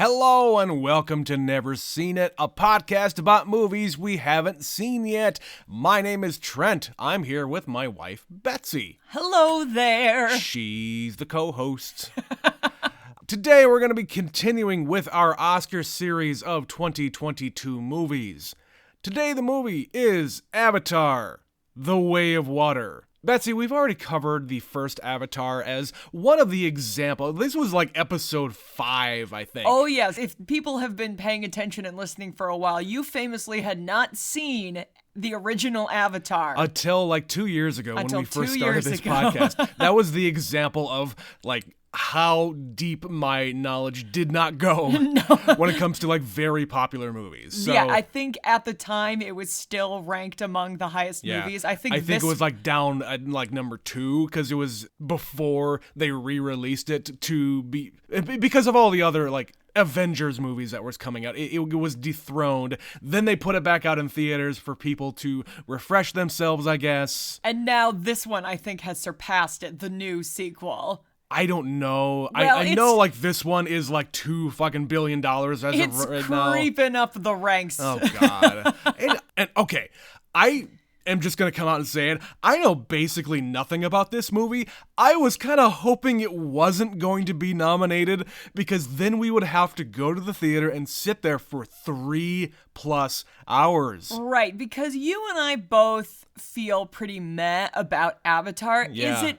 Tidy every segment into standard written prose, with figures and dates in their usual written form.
Hello and welcome to Never Seen It, a podcast about movies we haven't seen yet. My name is Trent. I'm here with my wife, Betsy. Hello there. She's the co-host. Today we're going to be continuing with our Oscar series of 2022 movies. Today the movie is Avatar: The Way of Water. Betsy, we've already covered the first Avatar as one of the examples. This was like episode 5, I think. Oh, yes. If people have been paying attention and listening for a while, you famously had not seen the original Avatar. Until like 2 years ago when we first started this ago. podcast. That was the example of like how deep my knowledge did not go when it comes to like very popular movies. So, yeah, I think at the time it was still ranked among the highest movies. I think it was like down at like number 2 because it was before they re-released it to be because of all the other like Avengers movies that was coming out. It was dethroned. Then they put it back out in theaters for people to refresh themselves, I guess. And now this one I think has surpassed it, the new sequel. I don't know. Well, I know like this one is like $2 billion as of right now. It's creeping up the ranks. Oh God. and okay, I am just gonna come out and say it. I know basically nothing about this movie. I was kind of hoping it wasn't going to be nominated because then we would have to go to the theater and sit there for 3+ hours. Right, because you and I both feel pretty meh about Avatar. Yeah. Is it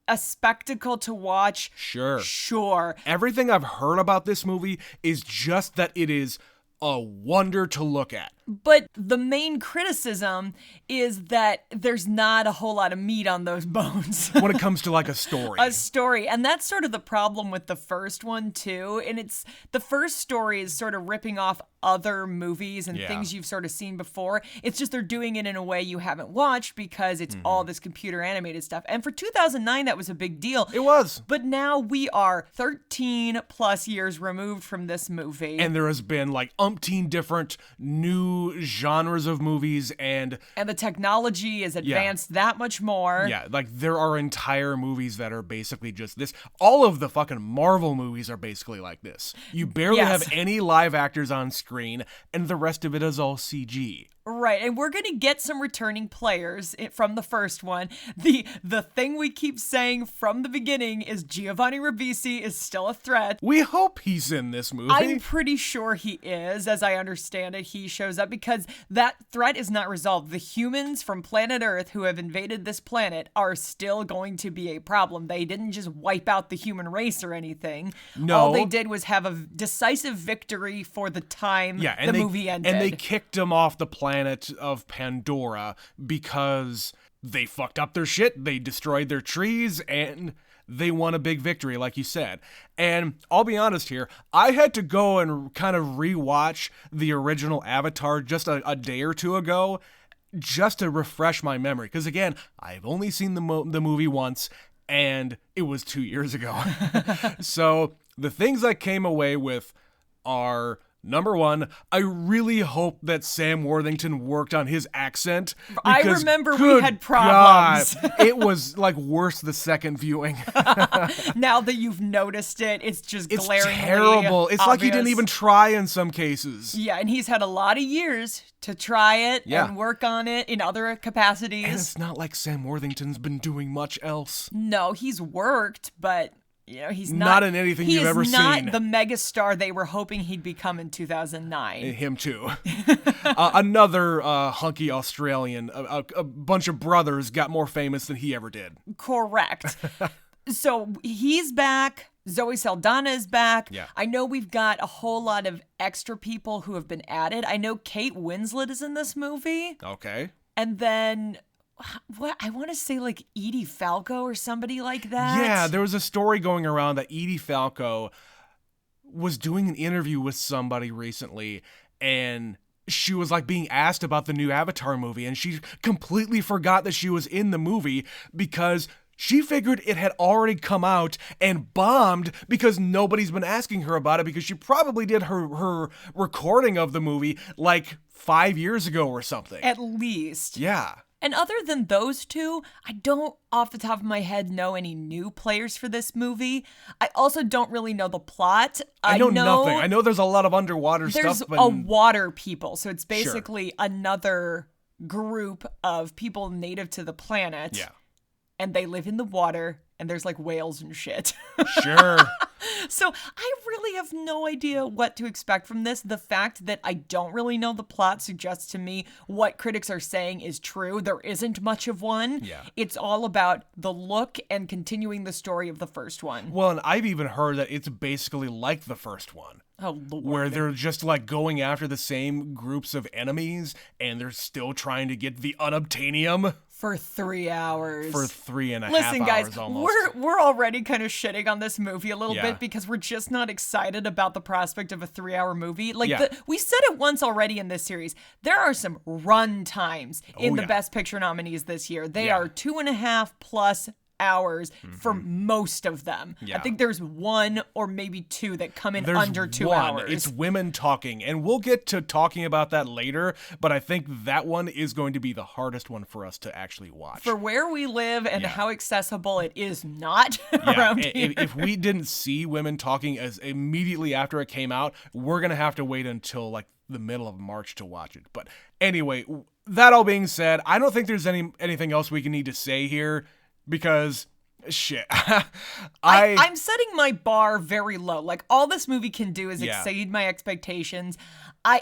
a spectacle to watch? Sure. Everything I've heard about this movie is just that it is a wonder to look at. But the main criticism is that there's not a whole lot of meat on those bones. When it comes to like a story. And that's sort of the problem with the first one too. And it's the first story is sort of ripping off other movies and things you've sort of seen before. It's just they're doing it in a way you haven't watched because it's all this computer animated stuff. And for 2009, that was a big deal. It was. But now we are 13+ years removed from this movie. And there has been like umpteen different new genres of movies and the technology is advanced that much more. Yeah, like there are entire movies that are basically just this. All of the fucking Marvel movies are basically like this. You barely have any live actors on screen and the rest of it is all CG. Right, and we're going to get some returning players from the first one. The thing we keep saying from the beginning is Giovanni Ribisi is still a threat. We hope he's in this movie. I'm pretty sure he is. As I understand it, he shows up because that threat is not resolved. The humans from planet Earth who have invaded this planet are still going to be a problem. They didn't just wipe out the human race or anything. No. All they did was have a decisive victory for the time the movie ended. And they kicked him off the planet of Pandora because they fucked up their shit, they destroyed their trees, and they won a big victory, like you said. And I'll be honest here, I had to go and kind of rewatch the original Avatar just a day or two ago just to refresh my memory. Because again, I've only seen the movie once, and it was 2 years ago. So the things I came away with are... Number one, I really hope that Sam Worthington worked on his accent. I remember we had problems. God, it was like worse the second viewing. Now that you've noticed it, it's just glaringly terrible. It's obvious. Like he didn't even try in some cases. Yeah, and he's had a lot of years to try it and work on it in other capacities. And it's not like Sam Worthington's been doing much else. No, he's worked, but... You know, he's not in anything you've ever seen. He is not the megastar they were hoping he'd become in 2009. Him too. Another hunky Australian, a bunch of brothers got more famous than he ever did. Correct. So he's back. Zoe Saldana is back. Yeah. I know we've got a whole lot of extra people who have been added. I know Kate Winslet is in this movie. Okay. And then... What I want to say, like Edie Falco or somebody like that. Yeah, there was a story going around that Edie Falco was doing an interview with somebody recently, and she was like being asked about the new Avatar movie, and she completely forgot that she was in the movie because she figured it had already come out and bombed because nobody's been asking her about it because she probably did her recording of the movie like 5 years ago or something. At least. Yeah. And other than those two, I don't, off the top of my head, know any new players for this movie. I also don't really know the plot. I know nothing. I know there's a lot of underwater there's stuff. But a water people, so it's basically another group of people native to the planet. Yeah. And they live in the water, and there's like whales and shit. Sure. So I really have no idea what to expect from this. The fact that I don't really know the plot suggests to me what critics are saying is true. There isn't much of one. Yeah. It's all about the look and continuing the story of the first one. Well, and I've even heard that it's basically like the first one. Oh, Lord. Where they're just like going after the same groups of enemies and they're still trying to get the unobtainium. For 3 hours. For 3.5 hours Listen, guys, almost. we're already kind of shitting on this movie a little Yeah. bit because we're just not excited about the prospect of a 3-hour movie. Like, Yeah. we said it once already in this series. There are some run times in the yeah. Best Picture nominees this year. They Yeah. are 2.5 plus hours for most of them. Yeah. I think there's 1 or maybe 2 that come in There's under 2 one. hours. It's women talking, and we'll get to talking about that later, but I think that one is going to be the hardest one for us to actually watch. for where we live and Yeah. how accessible it is not Yeah, around here. if we didn't see women talking as immediately after it came out, we're gonna have to wait until like the middle of March to watch it. But anyway, that all being said, I don't think there's anything else we can need to say here because shit. I'm setting my bar very low. Like, all this movie can do is Yeah. exceed my expectations.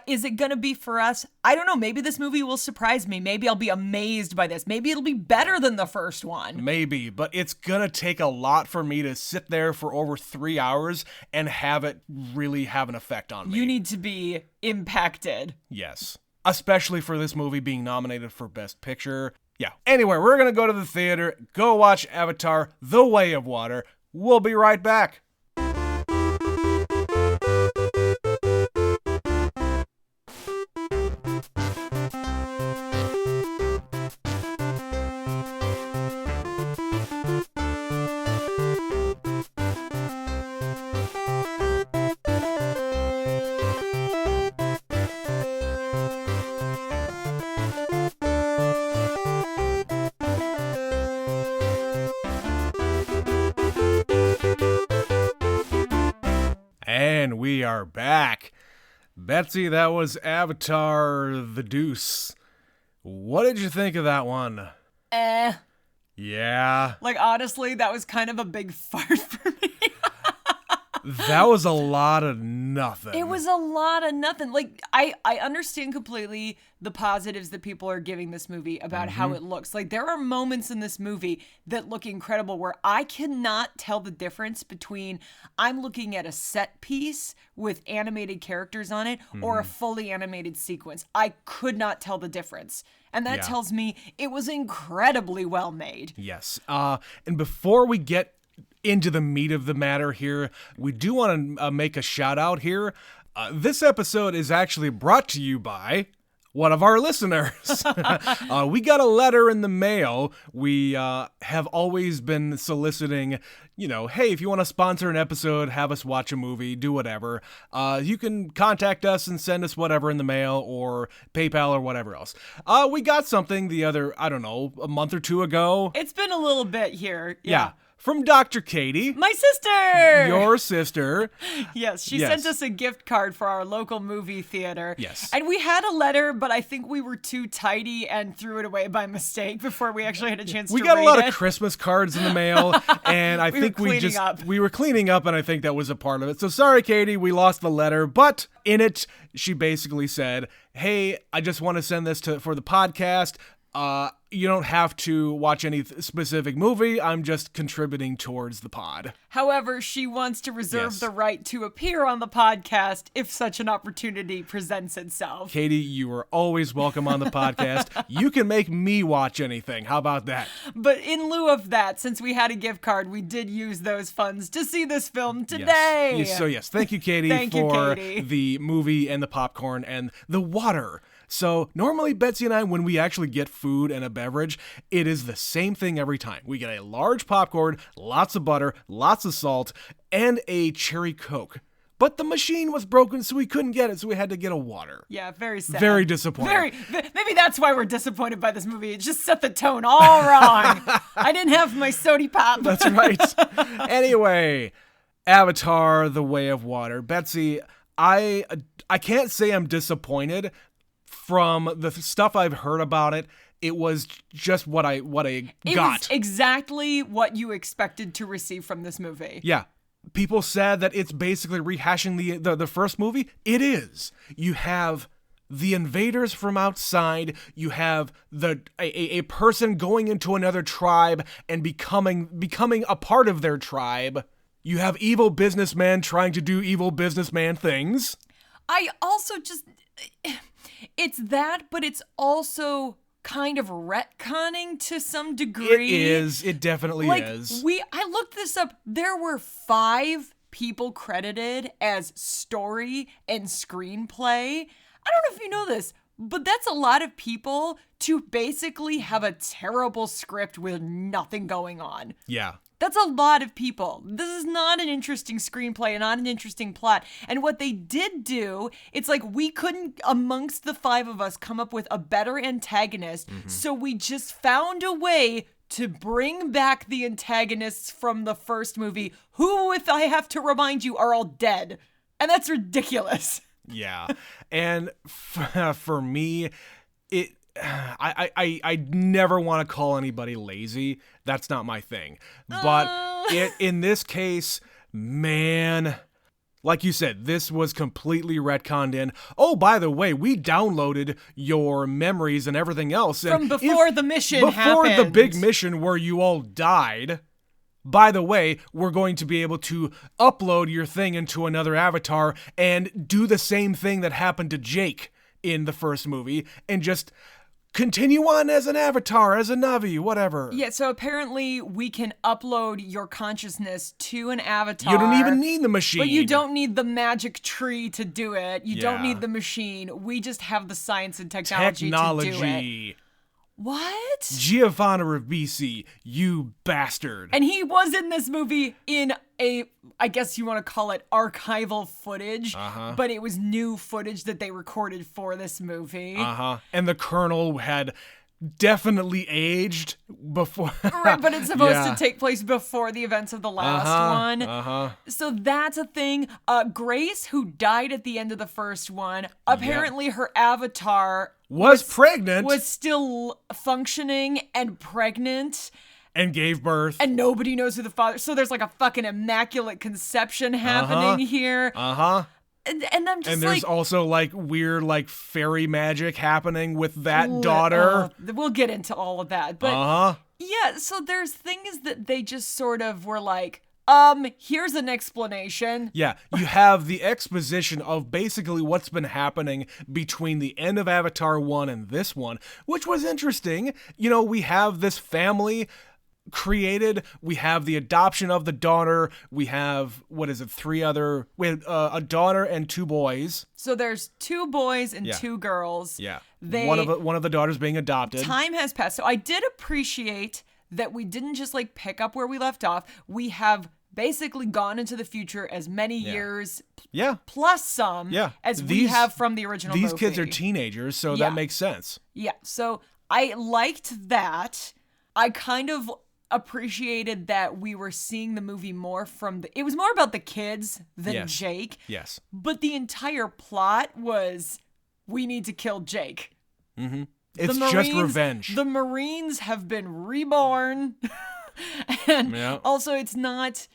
Is it gonna be for us? I don't know. Maybe this movie will surprise me. Maybe I'll be amazed by this. Maybe it'll be better than the first one. Maybe, but it's gonna take a lot for me to sit there for over 3 hours and have it really have an effect on me. You need to be impacted. Yes. Especially for this movie being nominated for Best Picture. Yeah. Anyway, we're going to go to the theater, go watch Avatar: The Way of Water. We'll be right back. And we are back. Betsy, that was Avatar: The Deuce. What did you think of that one? Yeah. Like, honestly, that was kind of a big fart for me. That was a lot of nothing. It was a lot of nothing. Like, I understand completely the positives that people are giving this movie about how it looks. Like, there are moments in this movie that look incredible where I cannot tell the difference between I'm looking at a set piece with animated characters on it or a fully animated sequence. I could not tell the difference. And that Yeah. tells me it was incredibly well made. Yes. And before we get into the meat of the matter here, we do want to make a shout out here. This episode is actually brought to you by one of our listeners. We got a letter in the mail. We have always been soliciting, hey, if you want to sponsor an episode, have us watch a movie, do whatever. You can contact us and send us whatever in the mail or PayPal or whatever else. We got something a month or two ago. It's been a little bit here. Yeah. From Dr. Katie. My sister! Your sister. Yes, she Yes. sent us a gift card for our local movie theater. Yes. And we had a letter, but I think we were too tidy and threw it away by mistake before we actually had a chance We to got read a lot it. of Christmas cards in the mail, and I think we were cleaning up, and I think that was a part of it. So sorry, Katie, we lost the letter, but in it, she basically said, hey, I just want to send this for the podcast. You don't have to watch any specific movie. I'm just contributing towards the pod. However, she wants to reserve Yes. the right to appear on the podcast if such an opportunity presents itself. Katie, you are always welcome on the podcast. You can make me watch anything. How about that? But in lieu of that, since we had a gift card, we did use those funds to see this film today. Yes. So yes, thank you, Katie, Thank you, for Katie. the movie and the popcorn and the water. So normally Betsy and I, when we actually get food and a beverage, it is the same thing every time. We get a large popcorn, lots of butter, lots of salt, and a cherry Coke. but the machine was broken, so we couldn't get it, so we had to get a water. Yeah, very sad. Very disappointing. Maybe that's why we're disappointed by this movie. It just set the tone all wrong. I didn't have my sody pop. That's right. Anyway, Avatar: The Way of Water. Betsy, I can't say I'm disappointed. From the stuff I've heard about it, it was just what I got. It was exactly what you expected to receive from this movie. Yeah. People said that it's basically rehashing the first movie. It is. You have the invaders from outside. You have a person going into another tribe and becoming a part of their tribe. You have evil businessmen trying to do evil businessman things. I also just... It's that, but it's also kind of retconning to some degree. It is. It definitely is. I looked this up. There were 5 people credited as story and screenplay. I don't know if you know this, but that's a lot of people to basically have a terrible script with nothing going on. Yeah. That's a lot of people. This is not an interesting screenplay and not an interesting plot. And what they did do, it's like we couldn't, amongst the 5 of us, come up with a better antagonist. Mm-hmm. So we just found a way to bring back the antagonists from the first movie, who, if I have to remind you, are all dead. And that's ridiculous. Yeah. And for me, I never want to call anybody lazy. That's not my thing. But in this case, man, like you said, this was completely retconned in. Oh, by the way, we downloaded your memories and everything else. From before the mission happened. Before the big mission where you all died. By the way, we're going to be able to upload your thing into another avatar and do the same thing that happened to Jake in the first movie and just continue on as an avatar, as a Navi, whatever. Yeah, so apparently we can upload your consciousness to an avatar. You don't even need the machine. But you don't need the magic tree to do it. You don't need the machine. We just have the science and technology to do it. What? Giovanna Ribisi, you bastard. And he was in this movie in I guess you want to call it archival footage, but it was new footage that they recorded for this movie. And the Colonel had definitely aged before. Right, but it's supposed to take place before the events of the last one. So that's a thing. Grace, who died at the end of the first one, apparently her avatar was pregnant. Was still functioning and pregnant. And gave birth. And nobody knows who the father... So there's like a fucking immaculate conception happening here. And I'm just and there's also like weird like fairy magic happening with that daughter. We'll get into all of that. But yeah, so there's things that they just sort of were like, here's an explanation. Yeah, you have the exposition of basically what's been happening between the end of Avatar 1 and this one, which was interesting. You know, we have this family created, we have the adoption of the daughter, we have, we have a daughter and 2 boys. So there's 2 boys and 2 girls. Yeah. One of the daughters being adopted. Time has passed. So I did appreciate that we didn't just like pick up where we left off. We have basically gone into the future as many years plus some as we have from the original movie. These kids are teenagers, so that makes sense. Yeah, so I liked that. I kind of appreciated that we were seeing the movie more from it was more about the kids than Jake. Yes. But the entire plot was, we need to kill Jake. Mm-hmm. It's just revenge. The Marines have been reborn. And also it's not...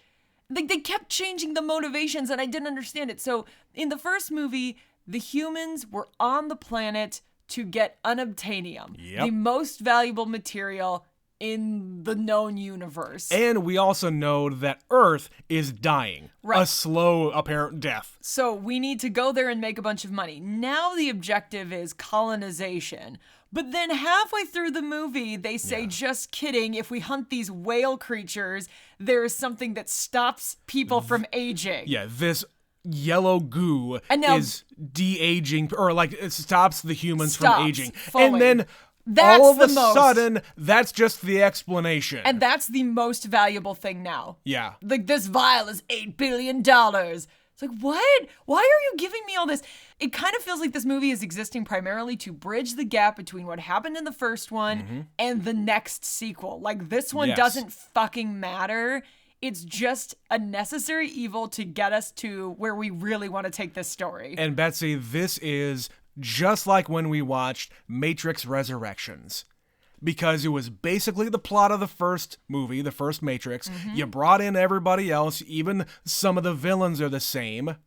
They kept changing the motivations and I didn't understand it. So in the first movie, the humans were on the planet to get unobtainium, the most valuable material in the known universe. And we also know that Earth is dying. Right. A slow, apparent death. So we need to go there and make a bunch of money. Now the objective is colonization. But then halfway through the movie, they say, just kidding, if we hunt these whale creatures, there is something that stops people from aging. Yeah, this yellow goo is de-aging, or like it stops the humans from aging. Fully. And then all of a sudden, that's just the explanation. And that's the most valuable thing now. Yeah. Like, this vial is $8 billion. So It's like, what? Why are you giving me all this? It kind of feels like this movie is existing primarily to bridge the gap between what happened in the first one and the next sequel. Like, this one doesn't fucking matter. It's just a necessary evil to get us to where we really want to take this story. And Betsy, this is just like when we watched Matrix Resurrections. Because it was basically the plot of the first movie, the first Matrix. You brought in everybody else, even some of the villains are the same,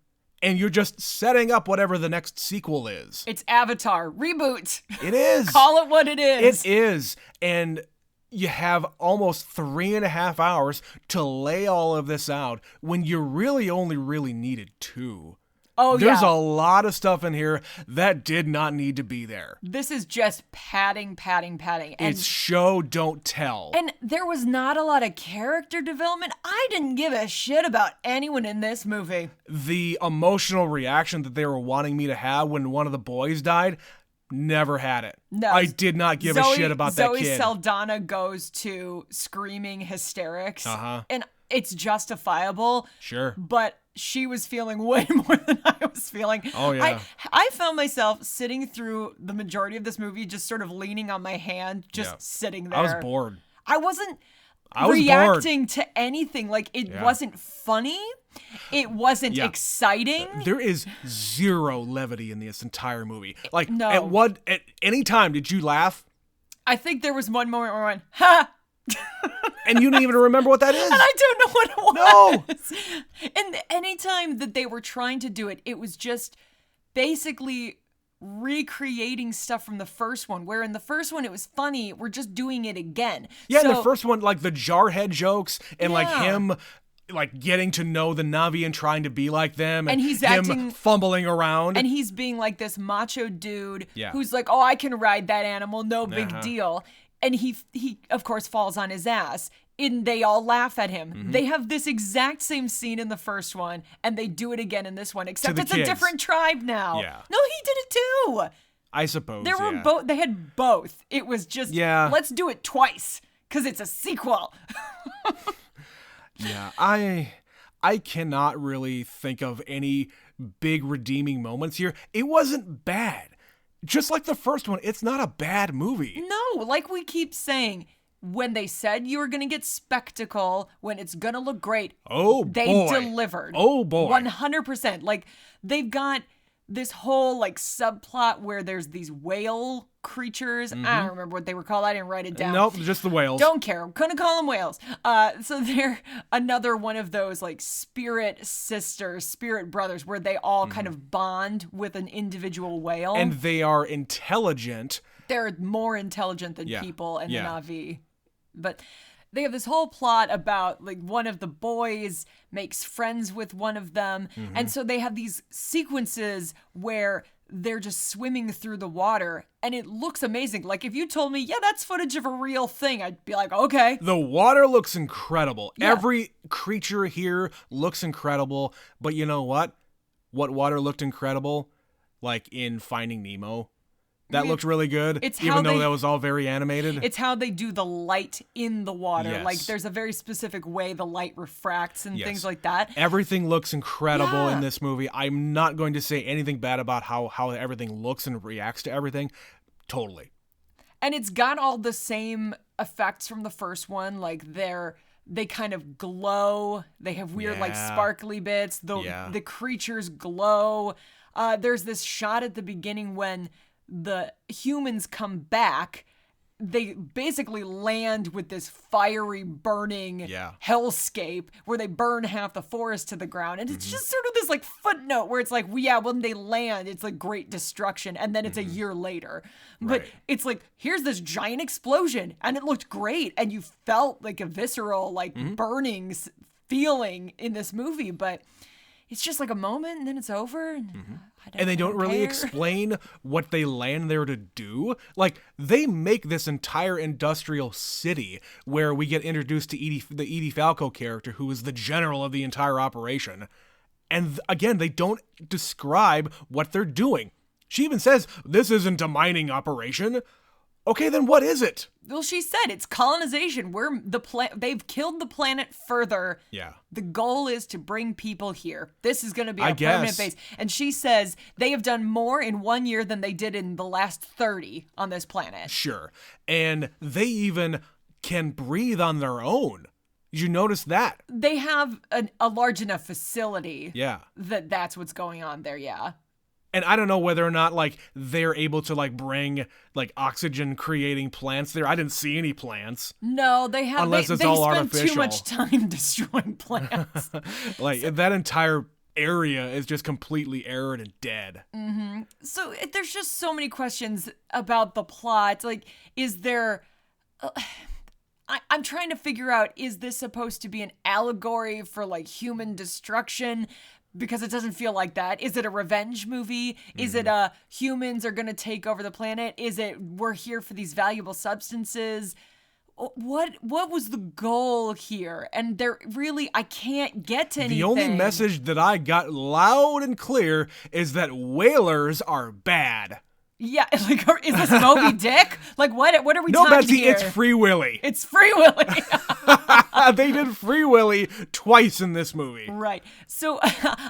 and you're just setting up whatever the next sequel is. It's Avatar. Reboot. It is. Call it what it is. It is. And you have almost 3.5 hours to lay all of this out when you really only needed 2. Oh, There's a lot of stuff in here that did not need to be there. This is just padding. And, it's show, don't tell. And there was not a lot of character development. I didn't give a shit about anyone in this movie. The emotional reaction that they were wanting me to have when one of the boys died, never had it. No. I did not give a shit about that kid. Zoe Saldana goes to screaming hysterics. And it's justifiable. Sure. But she was feeling way more than I was feeling. Oh, yeah. I found myself sitting through the majority of this movie just sort of leaning on my hand, just sitting there. I was bored. I wasn't reacting to anything. Like, it wasn't funny. It wasn't exciting. There is zero levity in this entire movie. Like, no. At any time did you laugh? I think there was one moment where I went, ha! And you don't even remember what that is. And I don't know what it was. No. And anytime that they were trying to do it, it was just basically recreating stuff from the first one, where in the first one it was funny. We're just doing it again. Yeah, in the first one, like the jarhead jokes and like him like getting to know the Na'vi and trying to be like them, and he's him fumbling around. And he's being like this macho dude who's like, oh, I can ride that animal, no big deal. And he of course falls on his ass, and they all laugh at him. They have this exact same scene in the first one, and they do it again in this one, except it's kids. A different tribe now. Yeah. No, he did it too. I suppose. There were both. They had both. It was just let's do it twice because it's a sequel. Yeah, I cannot really think of any big redeeming moments here. It wasn't bad. Just like the first one, it's not a bad movie. No, like we keep saying, when they said you were going to get spectacle, when it's going to look great, they delivered. Oh, boy. 100%. Like, they've got this whole, like, subplot where there's these whale creatures. I don't remember what they were called. I didn't write it down. Nope, just the whales. Don't care. I'm gonna call them whales. So they're another one of those, like, spirit sisters, spirit brothers, where they all kind of bond with an individual whale. And they are intelligent. They're more intelligent than people and the Na'vi. But they have this whole plot about, like, one of the boys makes friends with one of them. And so they have these sequences where they're just swimming through the water, and it looks amazing. Like, if you told me, yeah, that's footage of a real thing, I'd be like, okay. The water looks incredible. Yeah. Every creature here looks incredible. But you know what? What water looked incredible? Like in Finding Nemo. That looked really good, even though that was all very animated. It's how they do the light in the water. Yes. Like, there's a very specific way the light refracts and things like that. Everything looks incredible in this movie. I'm not going to say anything bad about how everything looks and reacts to everything. Totally. And it's got all the same effects from the first one. Like, they kind of glow. They have weird, like, sparkly bits. The creatures glow. There's this shot at the beginning when the humans come back. They basically land with this fiery, burning hellscape where they burn half the forest to the ground. And it's just sort of this, like, footnote where it's like, when they land, it's like great destruction. And then it's a year later. But it's like, here's this giant explosion. And it looked great. And you felt like a visceral, like, burning feeling in this movie. But it's just like a moment, and then it's over. And they don't really explain what they land there to do. Like, they make this entire industrial city where we get introduced to the Edie Falco character, who is the general of the entire operation. And again, they don't describe what they're doing. She even says, this isn't a mining operation. Okay, then what is it? Well, she said it's colonization. They've killed the planet further. Yeah. The goal is to bring people here. This is going to be I a permanent guess. base. And she says they have done more in 1 year than they did in the last 30 on this planet. Sure. And they even can breathe on their own. Did you notice that? They have a large enough facility. Yeah. That's what's going on there, yeah. And I don't know whether or not, like, they're able to, like, bring, like, oxygen-creating plants there. I didn't see any plants. No, they have. Unless it's they all spend artificial. too much time destroying plants. Like, that entire area is just completely arid and dead. Mm-hmm. So there's just so many questions about the plot. Like, is there... I'm trying to figure out, is this supposed to be an allegory for, like, human destruction? Because it doesn't feel like that. Is it a revenge movie? Is it humans are going to take over the planet? Is it we're here for these valuable substances? What was the goal here? And there really, I can't get to anything. The only message that I got loud and clear is that whalers are bad. Yeah, like, is this Moby Dick? Like, what are we No, talking Betsy, here? it's Free Willy. It's Free Willy. They did Free Willy twice in this movie. Right. So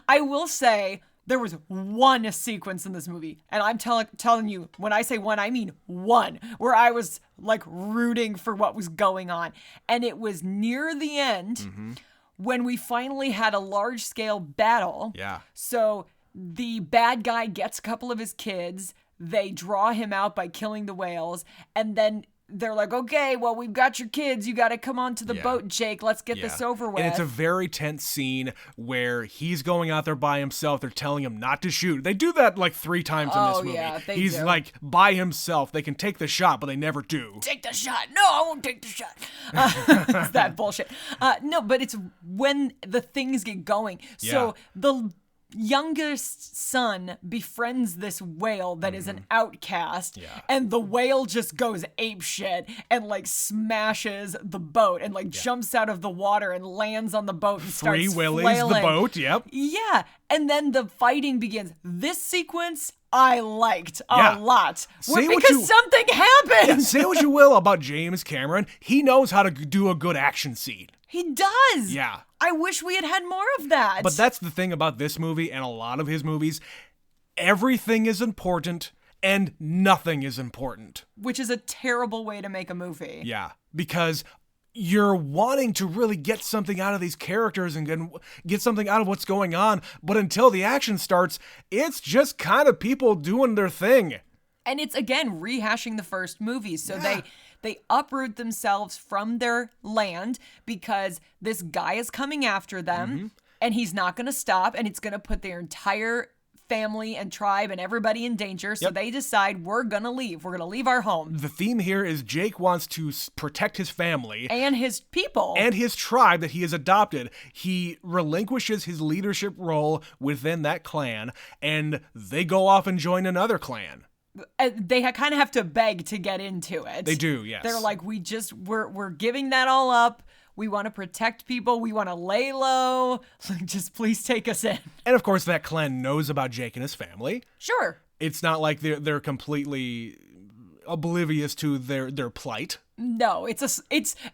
I will say there was one sequence in this movie, and I'm telling you, when I say one, I mean one, where I was like rooting for what was going on. And it was near the end when we finally had a large scale battle. Yeah. So the bad guy gets a couple of his kids. They draw him out by killing the whales, and then they're like, okay, well, we've got your kids. You got to come onto the boat, Jake. Let's get this over with. And it's a very tense scene where he's going out there by himself. They're telling him not to shoot. They do that like 3 times in this movie. Yeah, he's do. like by himself. They can take the shot, but they never do. Take the shot. No, I won't take the shot. It's that bullshit. No, but it's when the things get going. So the youngest son befriends this whale that is an outcast, and the whale just goes apeshit and like smashes the boat and like jumps out of the water and lands on the boat and starts Free Willy's flailing. the boat, yep. Yeah, and then the fighting begins. This sequence I liked a lot. Because something happened. Yeah, say what you will about James Cameron, he knows how to do a good action scene. He does. Yeah. I wish we had more of that. But that's the thing about this movie and a lot of his movies. Everything is important and nothing is important. Which is a terrible way to make a movie. Yeah, because you're wanting to really get something out of these characters and get something out of what's going on, but until the action starts, it's just kind of people doing their thing. And it's, again, rehashing the first movie. So they uproot themselves from their land because this guy is coming after them, and he's not going to stop, and it's going to put their entire family and tribe and everybody in danger. So they decide, we're going to leave. We're going to leave our home. The theme here is Jake wants to protect his family. And his people. And his tribe that he has adopted. He relinquishes his leadership role within that clan, and they go off and join another clan. They kind of have to beg to get into it. They do, yes. They're like, we're giving that all up. We want to protect people. We want to lay low. Just please take us in. And of course, that clan knows about Jake and his family. Sure. It's not like they're completely oblivious to their plight. No, it's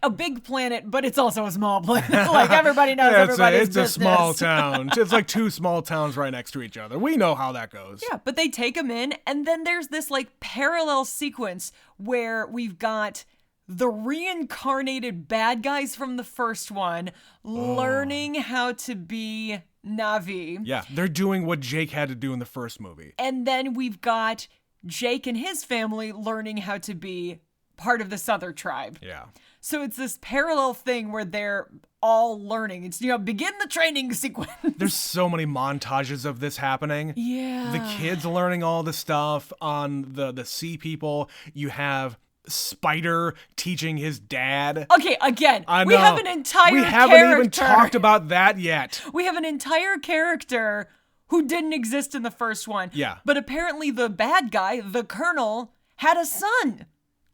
a big planet, but it's also a small planet. Like, everybody knows everybody's business. It's a small town. It's like 2 small towns right next to each other. We know how that goes. Yeah, but they take them in, and then there's this like parallel sequence where we've got the reincarnated bad guys from the first one learning how to be Na'vi. Yeah, they're doing what Jake had to do in the first movie. And then we've got Jake and his family learning how to be part of this other tribe. Yeah. So it's this parallel thing where they're all learning. It's, begin the training sequence. There's so many montages of this happening. Yeah. The kids learning all the stuff on the sea people. You have Spider teaching his dad. Okay, again, we have an entire We haven't even talked about that yet. We have an entire character who didn't exist in the first one. Yeah. But apparently the bad guy, the Colonel, had a son.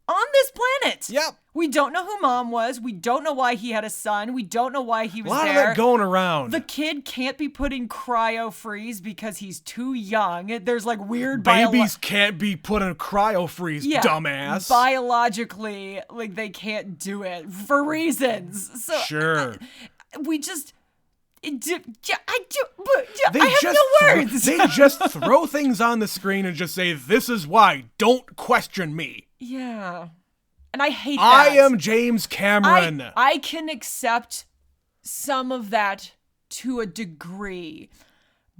on this planet. Yep. We don't know who mom was. We don't know why he had a son. We don't know why he was there. A lot of that going around. The kid can't be put in cryo freeze because he's too young. There's like weird babies can't be put in cryo freeze, dumbass. Biologically, like they can't do it for reasons. So sure. We just. I have no words. They just throw things on the screen and just say, "This is why. Don't question me." Yeah. And I hate that. I am James Cameron. I can accept some of that to a degree.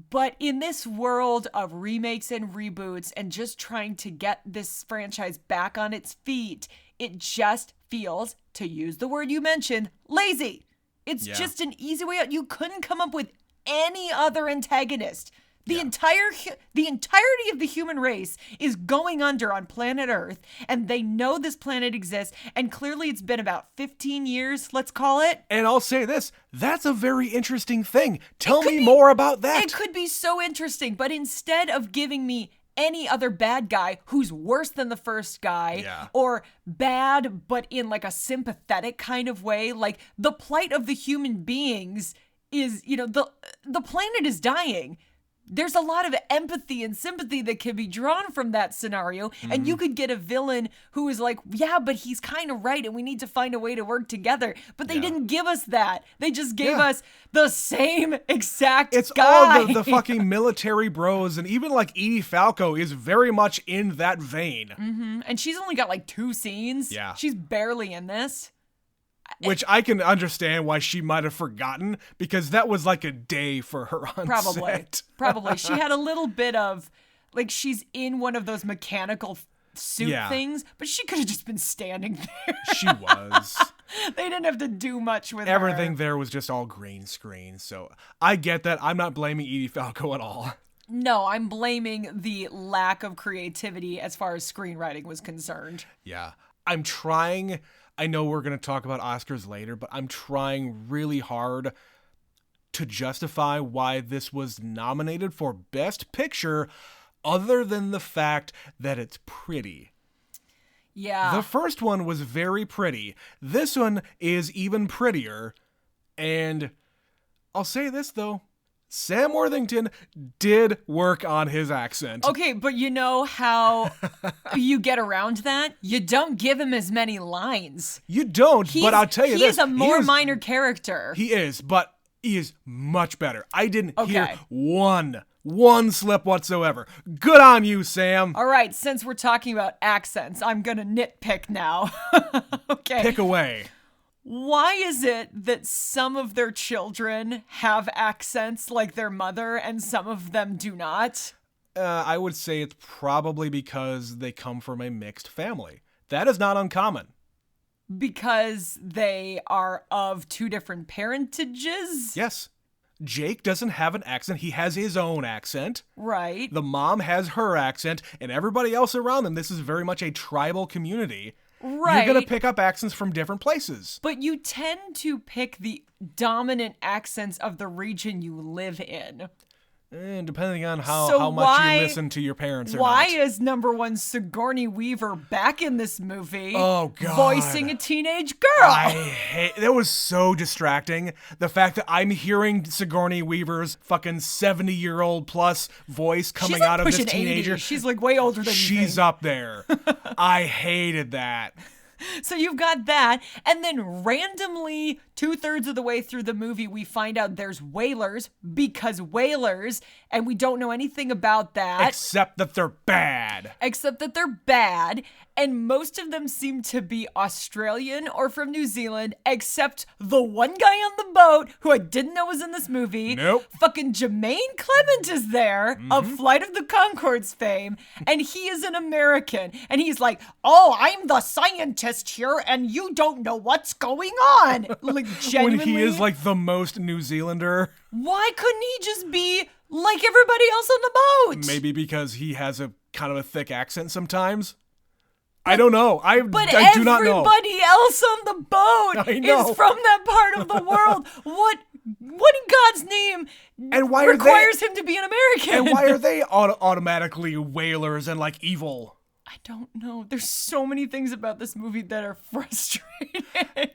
But in this world of remakes and reboots and just trying to get this franchise back on its feet, it just feels, to use the word you mentioned, lazy. It's just an easy way out. You couldn't come up with any other antagonist. The entirety of the human race is going under on planet Earth, and they know this planet exists, and clearly it's been about 15 years, let's call it. And I'll say this, that's a very interesting thing. Tell me more about that. It could be so interesting, but instead of giving me any other bad guy who's worse than the first guy, or bad but in like a sympathetic kind of way, like the plight of the human beings is, the planet is dying. There's a lot of empathy and sympathy that can be drawn from that scenario. And you could get a villain who is like, yeah, but he's kind of right and we need to find a way to work together. But they didn't give us that. They just gave us the same exact It's guy. all the fucking military bros. And even like Edie Falco is very much in that vein. Mm-hmm. And she's only got like 2 scenes. Yeah. She's barely in this. Which I can understand why she might have forgotten, because that was like a day for her on set. Probably. She had a little bit of, like, she's in one of those mechanical suit things, but she could have just been standing there. She was. They didn't have to do much with Everything her. there was just all green screen, so I get that. I'm not blaming Edie Falco at all. No, I'm blaming the lack of creativity as far as screenwriting was concerned. Yeah. I'm trying... I know we're going to talk about Oscars later, but I'm trying really hard to justify why this was nominated for Best Picture, other than the fact that it's pretty. Yeah. The first one was very pretty. This one is even prettier. And I'll say this, though. Sam Worthington did work on his accent. Okay, but you know how you get around that? You don't give him as many lines. You don't, but I'll tell you this. He's a more minor character. He is, but he is much better. I didn't hear one slip whatsoever. Good on you, Sam. All right, since we're talking about accents, I'm going to nitpick now. Okay. Pick away. Why is it that some of their children have accents like their mother and some of them do not? I would say it's probably because they come from a mixed family. That is not uncommon. Because they are of 2 different parentages? Yes. Jake doesn't have an accent. He has his own accent. Right. The mom has her accent, and everybody else around them. This is very much a tribal community. Right. You're going to pick up accents from different places. But you tend to pick the dominant accents of the region you live in. Depending on how much you listen to your parents or why not. is number 1 Sigourney Weaver back in this movie? Oh, God. Voicing a teenage girl. That was so distracting. The fact that I'm hearing Sigourney Weaver's fucking 70-year-old plus voice coming out of this teenager. 80. She's like way older than you think. She's up there. I hated that. So you've got that, and then randomly 2/3 of the way through the movie, we find out there's whalers, because whalers, and we don't know anything about that. Except that they're bad. And most of them seem to be Australian or from New Zealand, except the one guy on the boat who I didn't know was in this movie. Nope. Fucking Jermaine Clement is there, of Flight of the Conchords fame, and he is an American. And he's like, oh, I'm the scientist here, and you don't know what's going on. Like, genuinely. When he is like the most New Zealander. Why couldn't he just be like everybody else on the boat? Maybe because he has a kind of a thick accent sometimes. I don't know. I do not know. Everybody else on the boat is from that part of the world. What in God's name requires him to be an American? And why are they automatically whalers and like evil? I don't know. There's so many things about this movie that are frustrating.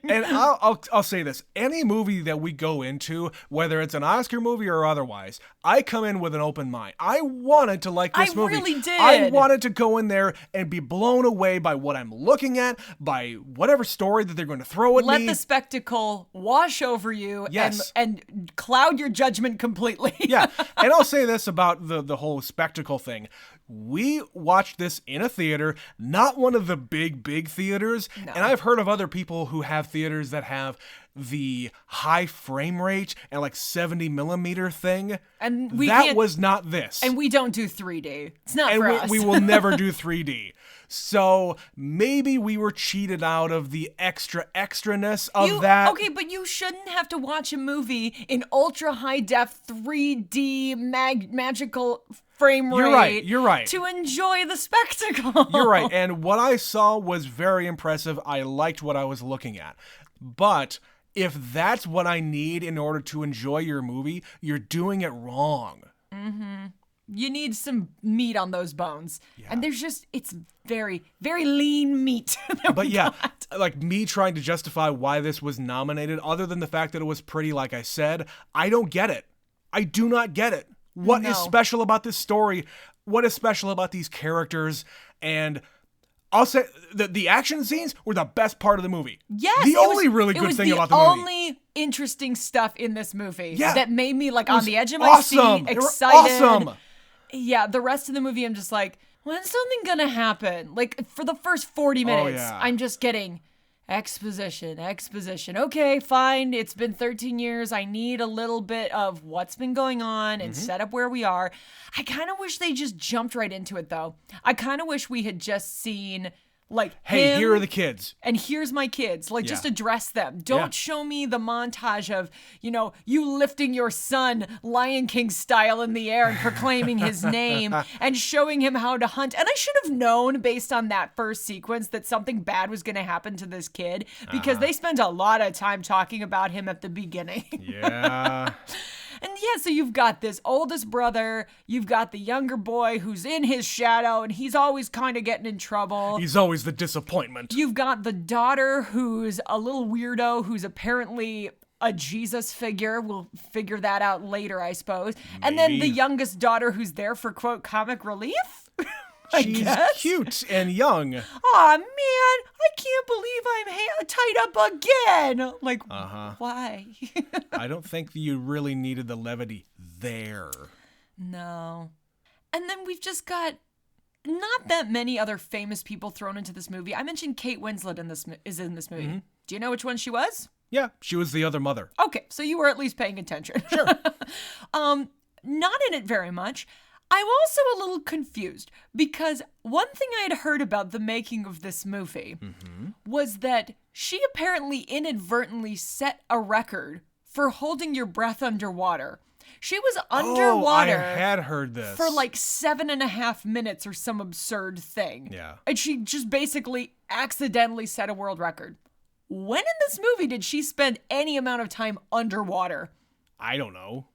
And I'll say this. Any movie that we go into, whether it's an Oscar movie or otherwise, I come in with an open mind. I wanted to like this movie. I really did. I wanted to go in there and be blown away by what I'm looking at, by whatever story that they're going to throw at me. Let the spectacle wash over you Yes. and cloud your judgment completely. Yeah. And I'll say this about the whole spectacle thing. We watched this in a theater, not one of the big theaters. No. And I've heard of other people who have theaters that have the high frame rate and like 70 millimeter thing. And that was not this. And we don't do 3D. It's not And for us. we will never do 3D. So maybe we were cheated out of the extraness of that. Okay, but you shouldn't have to watch a movie in ultra high def 3D magical frame rate. You're right. To enjoy the spectacle. You're right. And what I saw was very impressive. I liked what I was looking at. But if that's what I need in order to enjoy your movie, you're doing it wrong. Mm-hmm. You need some meat on those bones. Yeah. And it's very, very lean meat. But yeah, like me trying to justify why this was nominated, other than the fact that it was pretty, like I said, I don't get it. I do not get it. What is special about this story? What is special about these characters? And I'll say the action scenes were the best part of the movie. Yes. The only really good thing about the movie. It was the only interesting stuff in this movie that made me like on the edge of my awesome. seat, excited. Awesome. Yeah, the rest of the movie I'm just like, when's something gonna happen? Like for the first 40 minutes, I'm just getting exposition. Okay, fine. It's been 13 years. I need a little bit of what's been going on and set up where we are. I kind of wish they just jumped right into it, though. I kind of wish we had just seen, like, hey, him, here are the kids. and here's my kids. Like, just address them. Don't show me the montage of, you lifting your son Lion King style in the air and proclaiming his name and showing him how to hunt. And I should have known based on that first sequence that something bad was going to happen to this kid because they spent a lot of time talking about him at the beginning. Yeah. And yeah, so you've got this oldest brother, you've got the younger boy who's in his shadow, and he's always kind of getting in trouble. He's always the disappointment. You've got the daughter who's a little weirdo, who's apparently a Jesus figure. We'll figure that out later, I suppose. And then the youngest daughter who's there for, quote, comic relief? She's cute and young. Aw, man, I can't believe I'm tied up again. Like, why? I don't think you really needed the levity there. No. And then we've just got not that many other famous people thrown into this movie. I mentioned Kate Winslet is in this movie. Do you know which one she was? Yeah, she was the other mother. Okay, so you were at least paying attention. Sure. Not in it very much. I'm also a little confused because one thing I had heard about the making of this movie was that she apparently inadvertently set a record for holding your breath underwater. She was underwater. I had heard this. For like 7.5 minutes or some absurd thing. Yeah. And she just basically accidentally set a world record. When in this movie did she spend any amount of time underwater? I don't know.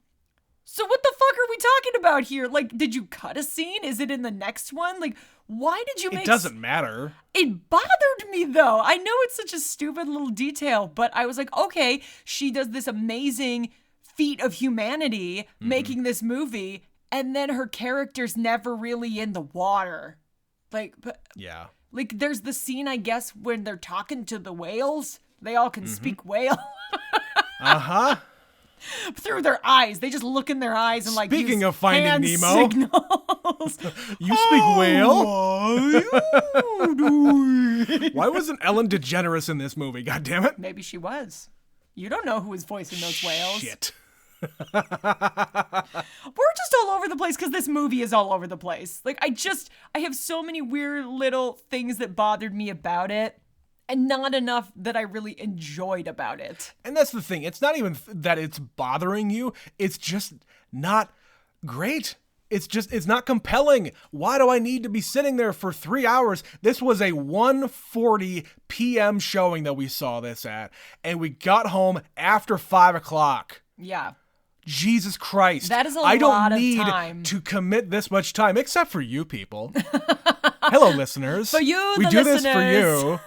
So what the fuck are we talking about here? Like, did you cut a scene? Is it in the next one? Like, why did you make... It doesn't matter. It bothered me, though. I know it's such a stupid little detail, but I was like, okay, she does this amazing feat of humanity making this movie, and then her character's never really in the water. Like, but... Yeah. Like, there's the scene, I guess, when they're talking to the whales. They all can speak whale. Through their eyes. They just look in their eyes and like Speaking use of Finding hand Nemo. signals. You speak whale? Why wasn't Ellen DeGeneres in this movie? God damn it. Maybe she was. You don't know who was voicing those whales. Shit. We're just all over the place because this movie is all over the place. Like, I have so many weird little things that bothered me about it. And not enough that I really enjoyed about it. And that's the thing. It's not even that it's bothering you. It's just not great. It's not compelling. Why do I need to be sitting there for 3 hours? This was a 1:40 p.m. showing that we saw this at. And we got home after 5 o'clock. Yeah. Jesus Christ. That is a I lot don't of need time to commit this much time, except for you people. Hello, listeners. For you, we the do listeners. this for you.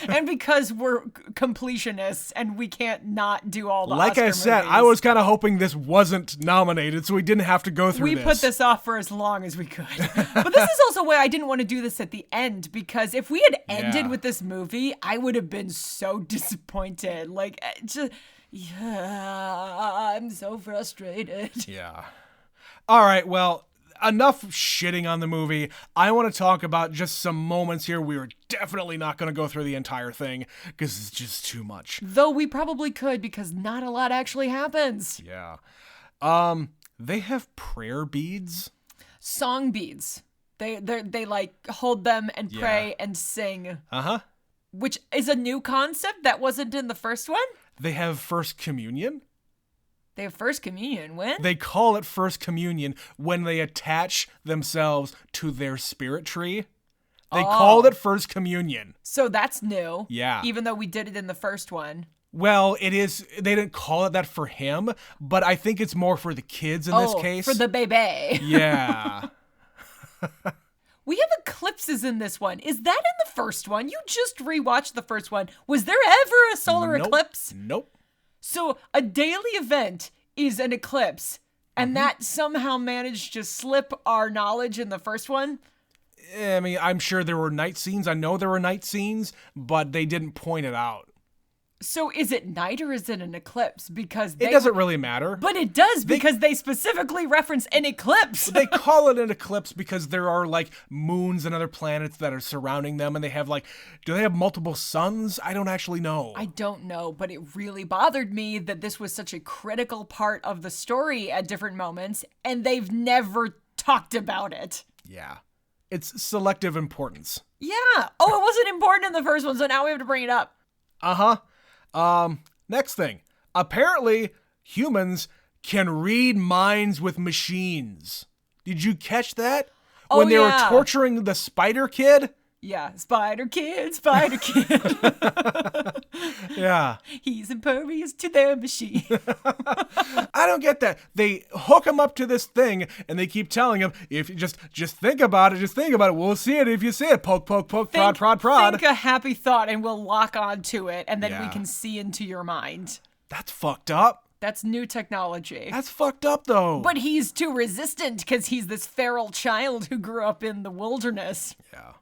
And because we're completionists and we can't not do all the Like Oscar I said, movies. I was kind of hoping this wasn't nominated, so we didn't have to go through We this. put this off for as long as we could. But this is also why I didn't want to do this at the end, because if we had ended with this movie, I would have been so disappointed. Like, just, I'm so frustrated. Yeah. All right, well, enough shitting on the movie. I want to talk about just some moments here. We were definitely not going to go through the entire thing because it's just too much. Though we probably could, because not a lot actually happens. Yeah. They have prayer beads. Song beads. They like hold them and pray and sing. Uh-huh. Which is a new concept that wasn't in the first one. They have First Communion. They have First Communion. When? They call it First Communion when they attach themselves to their spirit tree. They called it First Communion. So that's new. Yeah. Even though we did it in the first one. Well, it is. They didn't call it that for him, but I think it's more for the kids in this case. For the baby. Yeah. We have eclipses in this one. Is that in the first one? You just rewatched the first one. Was there ever a solar eclipse? Nope. So a daily event is an eclipse, and that somehow managed to slip our knowledge in the first one? I mean, I'm sure there were night scenes. I know there were night scenes, but they didn't point it out. So is it night or is it an eclipse? Because It doesn't really matter. But it does, because they specifically reference an eclipse. They call it an eclipse because there are like moons and other planets that are surrounding them, and they have like, do they have multiple suns? I don't actually know. I don't know, but it really bothered me that this was such a critical part of the story at different moments, and they've never talked about it. Yeah. It's selective importance. Yeah. Oh, it wasn't important in the first one, so now we have to bring it up. Uh-huh. Next thing. Apparently, humans can read minds with machines. Did you catch that? When they were torturing the spider kid? Yeah, Spider Kid. Yeah. He's impervious to their machine. I don't get that. They hook him up to this thing, and they keep telling him, if you just think about it, We'll see it if you see it. Poke, poke, poke, prod. Think a happy thought, and we'll lock onto it, and then we can see into your mind. That's fucked up. That's new technology. That's fucked up, though. But he's too resistant because he's this feral child who grew up in the wilderness. Yeah.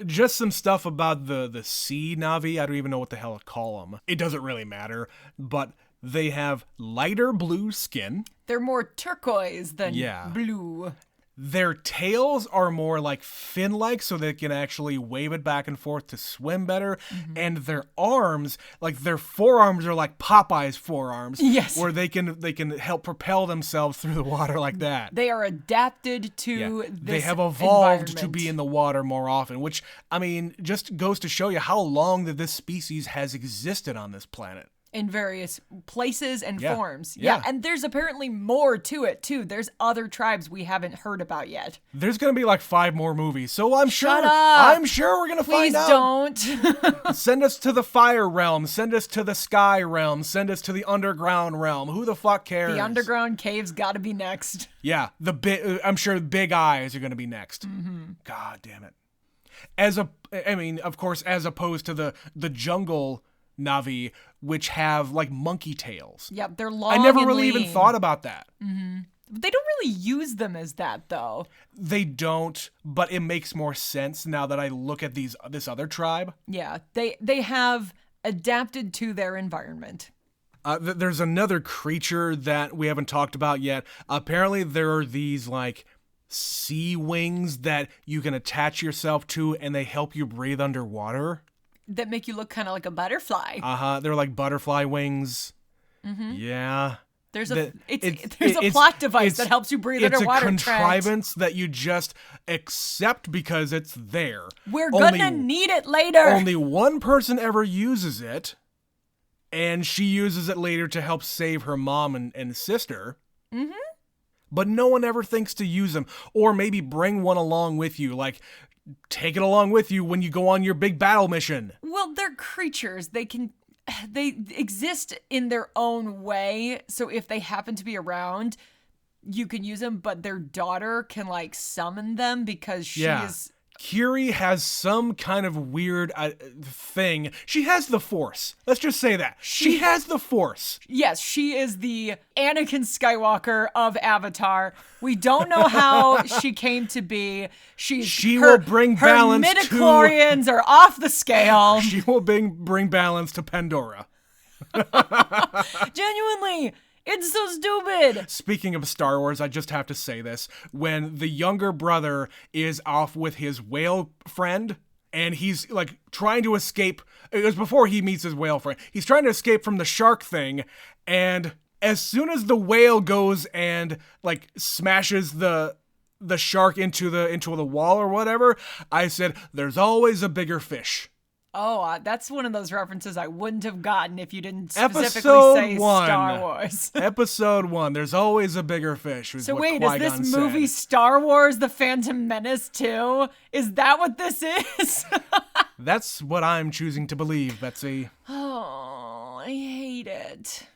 Just some stuff about the sea Navi. I don't even know what the hell to call them. It doesn't really matter, but they have lighter blue skin. They're more turquoise than Yeah. blue. Their tails are more like fin-like, so they can actually wave it back and forth to swim better. Mm-hmm. And their arms, like their forearms, are like Popeye's forearms. Yes. Where they can help propel themselves through the water like that. They are adapted to this They have evolved to environment. be in the water more often, which, I mean, just goes to show you how long that this species has existed on this planet. In various places and forms. Yeah. And there's apparently more to it, too. There's other tribes we haven't heard about yet. There's going to be like 5 more movies, so I'm sure we're going to find out. Please don't. Send us to the fire realm, send us to the sky realm, send us to the underground realm. Who the fuck cares? The underground cave's got to be next. Yeah, I'm sure big eyes are going to be next. Mm-hmm. God damn it. Of course, as opposed to the jungle Navi, which have like monkey tails. Yep, they're long. I never and really lean. even thought about that. Mm-hmm. They don't really use them as that, though. They don't, but it makes more sense now that I look at this other tribe. Yeah, they have adapted to their environment. There's another creature that we haven't talked about yet. Apparently, there are these like sea wings that you can attach yourself to, and they help you breathe underwater. That make you look kind of like a butterfly. They're like butterfly wings. Mm-hmm. Yeah. There's a plot device that helps you breathe underwater. It's a contrivance that you just accept because it's there. We're gonna need it later. Only one person ever uses it, and she uses it later to help save her mom and sister. Mm-hmm. But no one ever thinks to use them, or maybe bring one along with you, like take it along with you when you go on your big battle mission. Well, they're creatures. They exist in their own way. So if they happen to be around, you can use them, but their daughter can like summon them because she is... Kiri has some kind of weird thing. She has the Force. Let's just say that. She has the Force. Yes, she is the Anakin Skywalker of Avatar. We don't know how she came to be. She will bring balance to... Her midichlorians are off the scale. She will bring balance to Pandora. Genuinely. It's so stupid. Speaking of Star Wars, I just have to say this. When the younger brother is off with his whale friend, and he's, like, trying to escape... It was before he meets his whale friend. He's trying to escape from the shark thing, and as soon as the whale goes and, like, smashes the shark into the wall or whatever, I said, there's always a bigger fish. Oh, that's one of those references I wouldn't have gotten if you didn't specifically say Star Wars. Episode 1, there's always a bigger fish. So wait, is this movie Star Wars The Phantom Menace 2? Is that what this is? That's what I'm choosing to believe, Betsy. Oh, I hate it.